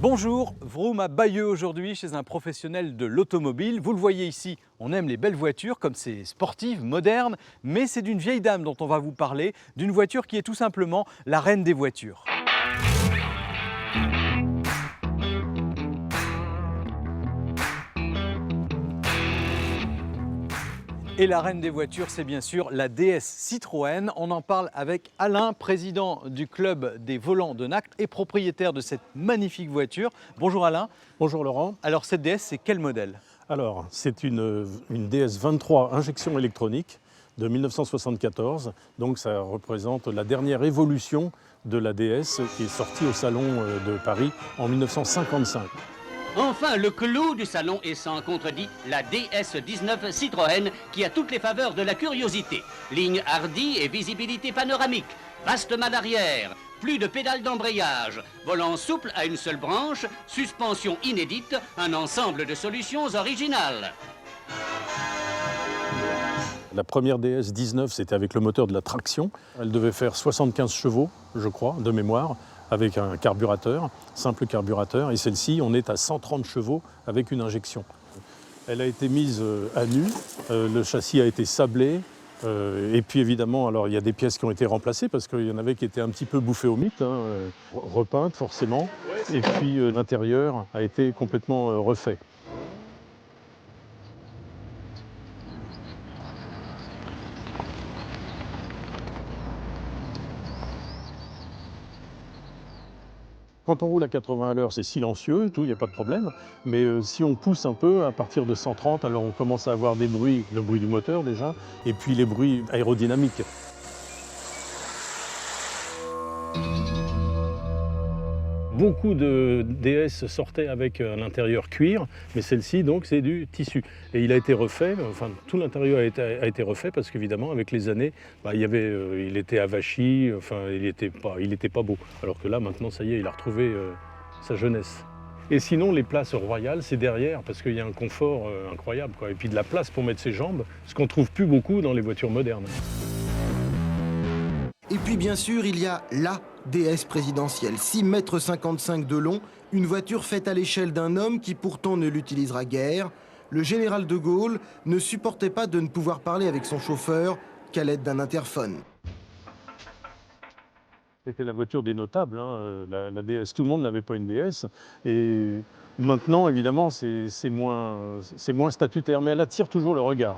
Bonjour, Vroom à Bayeux aujourd'hui chez un professionnel de l'automobile. Vous le voyez ici, on aime les belles voitures comme ces sportives, modernes, mais c'est d'une vieille dame dont on va vous parler, d'une voiture qui est tout simplement la reine des voitures. Et la reine des voitures, c'est bien sûr la DS Citroën. On en parle avec Alain, président du club des volants de Nactes et propriétaire de cette magnifique voiture. Bonjour Alain. Bonjour Laurent. Alors cette DS, c'est quel modèle? Alors, c'est une DS 23 injection électronique de 1974. Donc ça représente la dernière évolution de la DS qui est sortie au Salon de Paris en 1955. Enfin, le clou du salon est sans contredit la DS19 Citroën qui a toutes les faveurs de la curiosité. Ligne hardie et visibilité panoramique, vaste malle arrière, plus de pédales d'embrayage, volant souple à une seule branche, suspension inédite, un ensemble de solutions originales. La première DS 19, c'était avec le moteur de la traction. Elle devait faire 75 chevaux, je crois, de mémoire, avec un carburateur, simple carburateur. Et celle-ci, on est à 130 chevaux avec une injection. Elle a été mise à nu, le châssis a été sablé. Et puis évidemment, alors il y a des pièces qui ont été remplacées parce qu'il y en avait qui étaient un petit peu bouffées au mythe, repeintes forcément. Et puis l'intérieur a été complètement refait. Quand on roule à 80 à l'heure, c'est silencieux, tout, il n'y a pas de problème. Mais si on pousse un peu, à partir de 130, alors on commence à avoir des bruits, le bruit du moteur déjà, et puis les bruits aérodynamiques. Beaucoup de DS sortaient avec un intérieur cuir, mais celle-ci, donc, c'est du tissu. Et il a été refait, enfin, tout l'intérieur a été refait parce qu'évidemment, avec les années, il était avachi, enfin, il était pas beau. Alors que là, maintenant, ça y est, il a retrouvé sa jeunesse. Et sinon, les places royales, c'est derrière, parce qu'il y a un confort incroyable, quoi. Et puis de la place pour mettre ses jambes, ce qu'on trouve plus beaucoup dans les voitures modernes. Et puis bien sûr, il y a la DS présidentielle, 6,55 m de long, une voiture faite à l'échelle d'un homme qui pourtant ne l'utilisera guère. Le général de Gaulle ne supportait pas de ne pouvoir parler avec son chauffeur qu'à l'aide d'un interphone. C'était la voiture des notables, hein, la DS. Tout le monde n'avait pas une DS. Et maintenant, évidemment, c'est moins statutaire, mais elle attire toujours le regard.